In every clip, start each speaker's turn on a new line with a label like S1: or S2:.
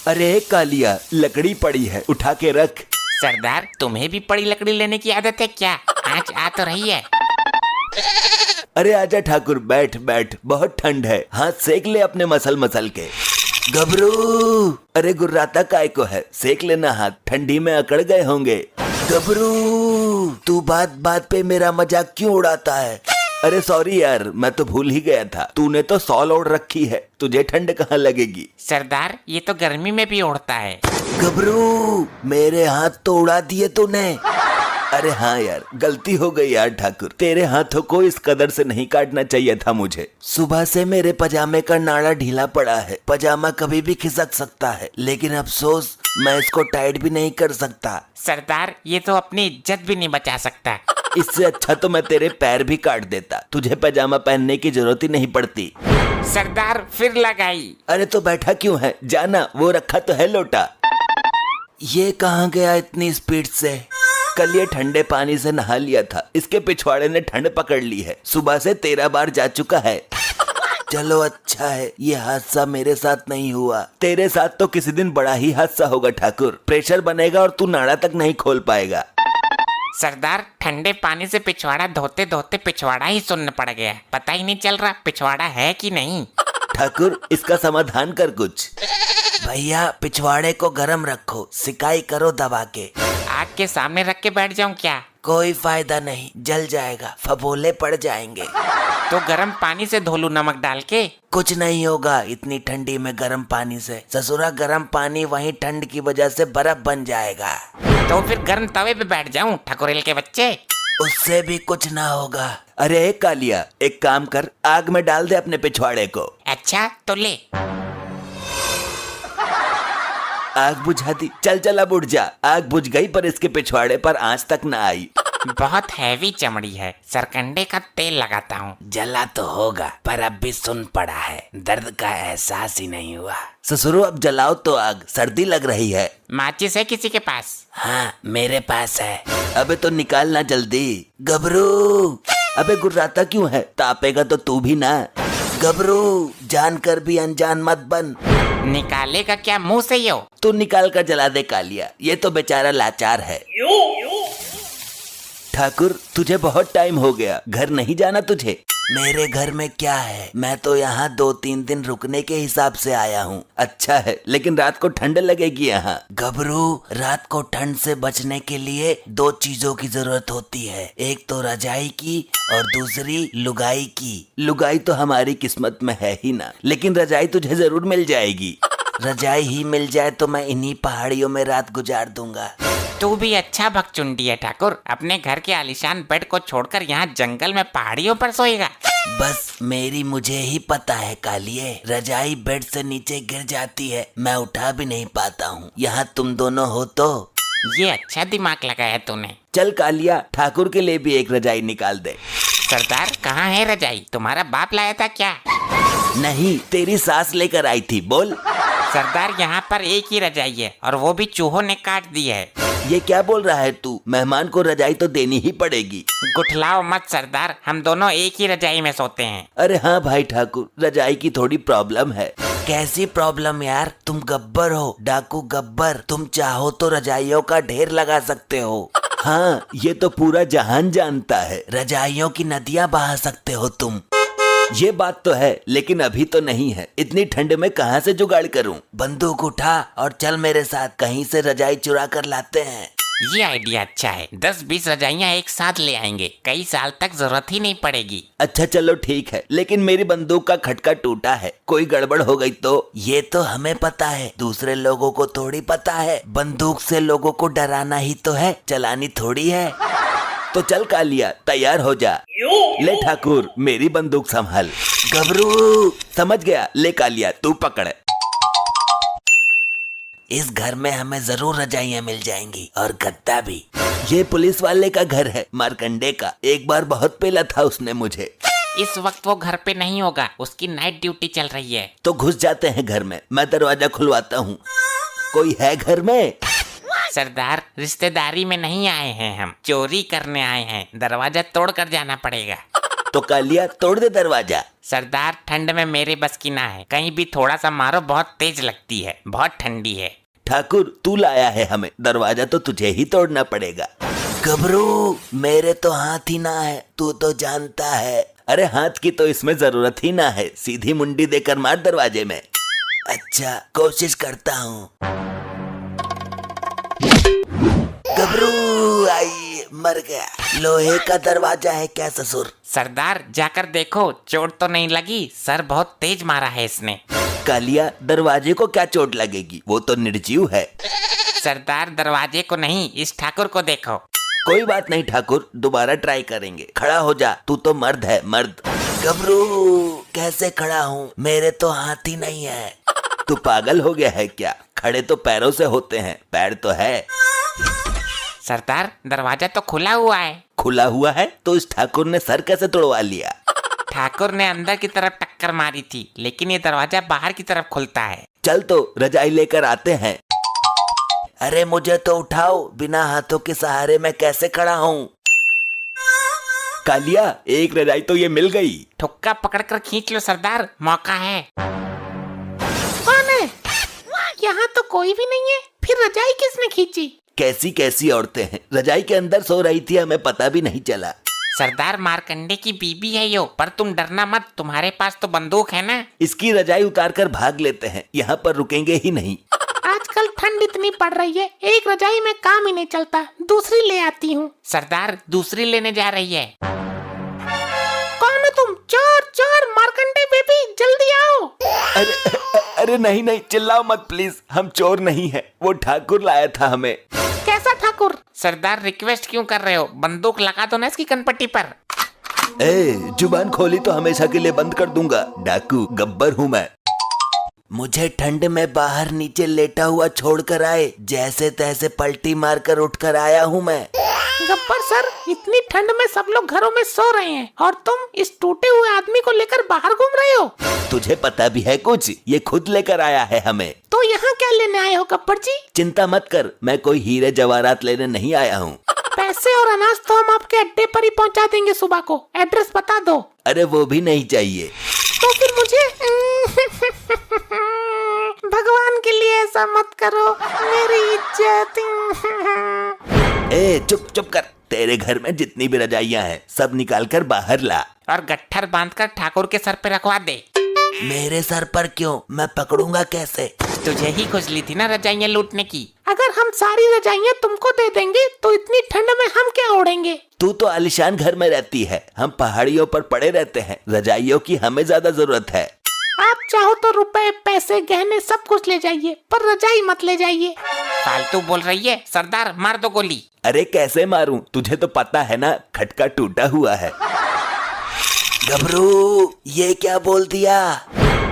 S1: अरे कालिया, लकड़ी पड़ी है, उठा के रख।
S2: सरदार, तुम्हें भी बड़ी लकड़ी लेने की आदत है क्या? आज आ तो रही है।
S1: अरे आजा ठाकुर, बैठ बैठ, बहुत ठंड है, हाथ सेक ले अपने मसल मसल के। गबरू, अरे गुर्राता काय को है, सेक लेना हाथ, ठंडी में अकड़ गए होंगे। गबरू, तू बात बात पे मेरा मजाक क्यों उड़ाता है? अरे सॉरी यार, मैं तो भूल ही गया था, तूने तो सॉल ओढ़ रखी है, तुझे ठंड कहाँ लगेगी?
S2: सरदार, ये तो गर्मी में भी उड़ता है।
S1: गबरू, मेरे हाथ तो उड़ा दिए तूने। अरे हाँ यार, गलती हो गई यार ठाकुर, तेरे हाथों को इस कदर से नहीं काटना चाहिए था मुझे। सुबह से मेरे पजामे का नाड़ा ढीला पड़ा है, पजामा कभी भी खिसक सकता है, लेकिन अफसोस मैं इसको टाइट भी नहीं कर सकता।
S2: सरदार, ये तो अपनी इज्जत भी नहीं बचा सकता।
S1: इससे अच्छा तो मैं तेरे पैर भी काट देता, तुझे पजामा पहनने की जरूरत ही नहीं पड़ती।
S2: सरदार, फिर लगाई।
S1: अरे तो बैठा क्यों है, जाना, वो रखा तो है लोटा। ये कहाँ गया इतनी स्पीड से? कल ये ठंडे पानी से नहा लिया था, इसके पिछवाड़े ने ठंड पकड़ ली है, सुबह से 13 बार जा चुका है। चलो अच्छा है, ये हादसा मेरे साथ नहीं हुआ, तेरे साथ तो किसी दिन बड़ा ही हादसा होगा ठाकुर, प्रेशर बनेगा और तू नाड़ा तक नहीं खोल पाएगा।
S2: सरदार, ठंडे पानी से पिछवाड़ा धोते धोते पिछवाड़ा ही सुन्न पड़ गया, पता ही नहीं चल रहा पिछवाड़ा है कि नहीं।
S1: ठाकुर, इसका समाधान कर कुछ। भैया, पिछवाड़े को गरम रखो, सिकाई करो दबा के।
S2: आग के सामने रख के बैठ जाऊं क्या?
S1: कोई फायदा नहीं, जल जाएगा, फबोले पड़ जाएंगे।
S2: तो गर्म पानी से धो लूं नमक डाल के?
S1: कुछ नहीं होगा इतनी ठंडी में गर्म पानी से, ससुरा गर्म पानी वहीं ठंड की वजह से बर्फ बन जाएगा।
S2: तो फिर गर्म तवे पे बैठ जाऊं ठकुरेल के बच्चे?
S1: उससे भी कुछ ना होगा। अरे कालिया, एक काम कर, आग में डाल दे अपने पिछवाड़े को।
S2: अच्छा तो ले।
S1: आग बुझा दी, चल चल अब उठ जा। आग बुझ गई पर इसके पिछवाड़े पर आंच तक ना आई।
S2: बहुत हैवी चमड़ी है, सरकंडे का तेल लगाता हूँ।
S3: जला तो होगा पर अब भी सुन पड़ा है, दर्द का एहसास ही नहीं हुआ।
S1: ससुरो, अब जलाओ तो आग, सर्दी लग रही है।
S2: माचिस है किसी के पास?
S3: हाँ, मेरे पास है।
S1: अबे तो निकालना जल्दी। गबरू, अबे गुर्राता क्यों है, तापेगा तो तू भी ना। गबरू, जानकर भी अनजान मत बन।
S2: निकालेगा क्या मुंह से यो?
S1: तू निकाल कर जला दे कालिया, ये तो बेचारा लाचार है। ठाकुर, तुझे बहुत टाइम हो गया, घर नहीं जाना तुझे? मेरे घर में क्या है, मैं तो यहाँ 2-3 दिन रुकने के हिसाब से आया हूँ। अच्छा है, लेकिन रात को ठंड लगेगी यहाँ। गबरू, रात को ठंड से बचने के लिए 2 चीजों की जरूरत होती है, एक तो रजाई की और दूसरी लुगाई की। लुगाई तो हमारी किस्मत में है ही ना, लेकिन रजाई तुझे जरूर मिल जाएगी। रजाई ही मिल जाए तो मैं इन्हीं पहाड़ियों में रात गुजार दूंगा।
S2: तू भी अच्छा भगचुंडी है ठाकुर, अपने घर के आलीशान बेड को छोड़कर यहाँ जंगल में पहाड़ियों पर सोएगा।
S1: बस मेरी मुझे ही पता है कालिए, रजाई बेड से नीचे गिर जाती है, मैं उठा भी नहीं पाता हूँ, यहाँ तुम दोनों हो तो।
S2: ये अच्छा दिमाग लगाया तूने।
S1: चल कालिया, ठाकुर के लिए भी एक रजाई निकाल दे।
S2: सरदार, कहाँ है रजाई? तुम्हारा बाप लाया था क्या?
S1: नहीं, तेरी सास लेकर आई थी, बोल।
S2: सरदार, यहाँ पर एक ही रजाई है और वो भी चूहों ने काट दी है।
S1: ये क्या बोल रहा है तू? मेहमान को रजाई तो देनी ही पड़ेगी।
S2: गुठलाओ मत सरदार, हम दोनों एक ही रजाई में सोते हैं।
S1: अरे हाँ भाई ठाकुर, रजाई की थोड़ी प्रॉब्लम है। कैसी प्रॉब्लम यार? तुम गब्बर हो, डाकू गब्बर, तुम चाहो तो रजाइयों का ढेर लगा सकते हो। हाँ, ये तो पूरा जहान जानता है, रजाइयों की नदियाँ बहा सकते हो तुम। ये बात तो है, लेकिन अभी तो नहीं है, इतनी ठंड में कहाँ से जुगाड़ करूं? बंदूक उठा और चल मेरे साथ, कहीं से रजाई चुरा कर लाते हैं।
S2: ये आइडिया अच्छा है, 10-20 रजाइयाँ एक साथ ले आएंगे, कई साल तक जरूरत ही नहीं पड़ेगी।
S1: अच्छा चलो ठीक है, लेकिन मेरी बंदूक का खटका टूटा है, कोई गड़बड़ हो गई तो? ये तो हमें पता है, दूसरे लोगों को थोड़ी पता है। बंदूक से लोगों को डराना ही तो है, चलानी थोड़ी है। तो चल कालिया, तैयार हो जा। ले ठाकुर, मेरी बंदूक संभाल। गबरू, समझ गया, ले कालिया, तू पकड़। इस घर में हमें जरूर रजाइयाँ मिल जाएंगी और गद्दा भी। ये पुलिस वाले का घर है, मार्कंडे का, एक बार बहुत पेला था उसने मुझे।
S2: इस वक्त वो घर पे नहीं होगा, उसकी नाइट ड्यूटी चल रही है।
S1: तो घुस जाते हैं घर में, मैं दरवाजा खुलवाता हूँ। कोई है घर में?
S2: सरदार, रिश्तेदारी में नहीं आए हैं हम, चोरी करने आए हैं, दरवाजा तोड़ कर जाना पड़ेगा।
S1: तो कालिया तोड़ दे दरवाजा।
S2: सरदार ठंड में मेरे बस की ना है, कहीं भी थोड़ा सा मारो बहुत तेज लगती है, बहुत ठंडी है।
S1: ठाकुर तू लाया है हमें, दरवाजा तो तुझे ही तोड़ना पड़ेगा। गबरू मेरे तो हाथ ही ना है, तू तो जानता है। अरे हाथ की तो इसमें जरूरत ही ना है, सीधी मुंडी देकर मार दरवाजे में। अच्छा कोशिश करता हूँ। गबरू आई, मर गया। लोहे का दरवाजा है क्या ससुर?
S2: सरदार जाकर देखो चोट तो नहीं लगी, सर बहुत तेज मारा है इसने।
S1: कालिया दरवाजे को क्या चोट लगेगी, वो तो निर्जीव है।
S2: सरदार दरवाजे को नहीं, इस ठाकुर को देखो।
S1: कोई बात नहीं ठाकुर, दोबारा ट्राई करेंगे। खड़ा हो जा, तू तो मर्द है मर्द। गबरू कैसे खड़ा हूँ, मेरे तो हाथ ही नहीं है। तू पागल हो गया है क्या? खड़े तो पैरों से होते हैं, पैर तो है।
S2: सरदार दरवाजा तो खुला हुआ है।
S1: खुला हुआ है तो इस ठाकुर ने सर कैसे तोड़वा लिया?
S2: ठाकुर ने अंदर की तरफ टक्कर मारी थी, लेकिन ये दरवाजा बाहर की तरफ खुलता है।
S1: चल तो रजाई लेकर आते हैं। अरे मुझे तो उठाओ, बिना हाथों के सहारे मैं कैसे खड़ा हूँ? कालिया एक रजाई तो ये मिल गई।
S2: ठुक्का पकड़कर खींच लो सरदार, मौका है।
S4: कौन है? यहाँ तो कोई भी नहीं है, फिर रजाई किसने खींची?
S1: कैसी कैसी औरतें हैं, रजाई के अंदर सो रही थी, हमें पता भी नहीं चला।
S2: सरदार मारकंडे की बीबी है यो, पर तुम डरना मत, तुम्हारे पास तो बंदूक है ना।
S1: इसकी रजाई उतार कर भाग लेते हैं, यहाँ पर रुकेंगे ही नहीं।
S4: आजकल ठंड इतनी पड़ रही है, एक रजाई में काम ही नहीं चलता, दूसरी ले आती हूँ।
S2: सरदार दूसरी लेने जा रही है।
S4: कौन हो तुम? चोर चोर, मारकंडे बेबी जल्दी आओ।
S1: अरे नहीं नहीं, चिल्लाओ मत प्लीज, हम चोर नहीं है, वो ठाकुर लाया था हमें।
S4: कैसा ठाकुर?
S2: सरदार रिक्वेस्ट क्यों कर रहे हो, बंदूक लगा दो ना इसकी कनपट्टी पर।
S1: जुबान खोली तो हमेशा के लिए बंद कर दूंगा। डाकू गब्बर हूँ मैं। मुझे ठंड में बाहर नीचे लेटा हुआ छोड़कर आए, जैसे तैसे पलटी मारकर उठकर आया हूँ मैं।
S4: गब्बर सर, इतनी ठंड में सब लोग घरों में सो रहे हैं और तुम इस टूटे हुए आदमी को लेकर बाहर घूम रहे हो।
S1: तुझे पता भी है कुछ? ये खुद लेकर आया है हमें।
S4: तो यहाँ क्या लेने आए हो गब्बर जी?
S1: चिंता मत कर, मैं कोई हीरे जवाहरात लेने नहीं आया हूँ।
S4: पैसे और अनाज तो हम आपके अड्डे पर ही पहुँचा देंगे सुबह को, एड्रेस बता दो।
S1: अरे वो भी नहीं चाहिए।
S4: तो फिर मुझे भगवान के लिए ऐसा मत करो, मेरी इज्जत।
S1: चुप चुप कर, तेरे घर में जितनी भी रजाइयाँ हैं सब निकाल कर बाहर ला
S2: और गट्ठर बांधकर ठाकुर के सर पे रखवा दे।
S1: मेरे सर पर क्यों? मैं पकड़ूंगा कैसे?
S2: तुझे ही खुजली थी ना रजाइयाँ लूटने की।
S4: अगर हम सारी रजाइयाँ तुमको दे देंगे तो इतनी ठंड में हम क्या ओढ़ेंगे?
S1: तू तो आलिशान घर में रहती है, हम पहाड़ियों पर पड़े रहते हैं, रजाइयों की हमें ज्यादा जरूरत है।
S4: आप चाहो तो रुपए पैसे गहने सब कुछ ले जाइए, पर रजाई मत ले जाइए।
S2: फालतू बोल रही है, सरदार मार दो गोली।
S1: अरे कैसे मारूं, तुझे तो पता है ना, खटका टूटा हुआ है। गबरू ये क्या बोल दिया?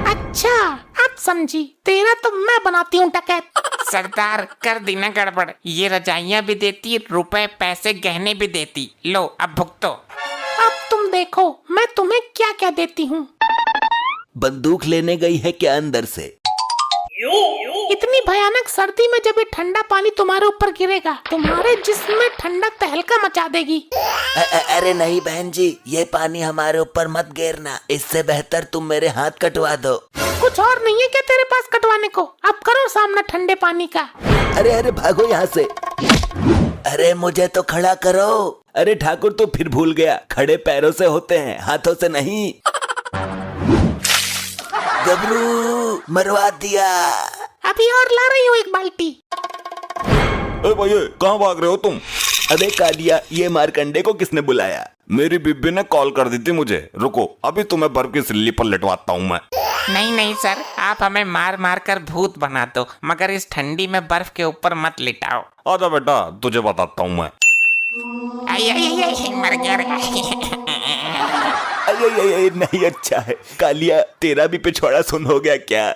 S4: अच्छा अब समझी, तेरा तो मैं बनाती हूँ डकैत।
S2: सरदार कर दी ना गड़बड़, ये रजाइयाँ भी देती, रुपए पैसे गहने भी देती, लो अब भुगतो।
S4: अब तुम देखो मैं तुम्हें क्या क्या देती हूँ।
S1: बंदूक लेने गई है क्या अंदर से?
S4: इतनी भयानक सर्दी में जब ये ठंडा पानी तुम्हारे ऊपर गिरेगा, तुम्हारे जिस्म में ठंडा तहलका मचा देगी।
S1: अरे नहीं बहन जी, ये पानी हमारे ऊपर मत गिरना, इससे बेहतर तुम मेरे हाथ कटवा दो।
S4: कुछ और नहीं है क्या तेरे पास कटवाने को? अब करो सामना ठंडे पानी का।
S1: अरे भागो यहाँ से। अरे मुझे तो खड़ा करो। अरे ठाकुर तो फिर भूल गया, खड़े पैरों से होते हैं, हाथों से नहीं। गबरू मरवा दिया।
S4: अभी और ला रही हूँ एक बाल्टी।
S5: भैया कहाँ भाग रहे हो तुम?
S1: अबे कालिया, ये मारकंडे को किसने बुलाया?
S5: मेरी बीबी ने कॉल कर दी थी मुझे, रुको अभी तुम्हें बर्फ की सिल्ली पर लेटवाता हूँ मैं।
S2: नहीं नहीं सर, आप हमें मार मार कर भूत बना दो, मगर इस ठंडी में बर्फ के ऊपर मत लिटाओ।
S5: आजा बेटा, तुझे बताता हूँ मैं।
S2: आई आई आई, मर गया रे।
S1: अरे नहीं, अच्छा है कालिया, तेरा भी पिछवाड़ा सुन हो गया क्या?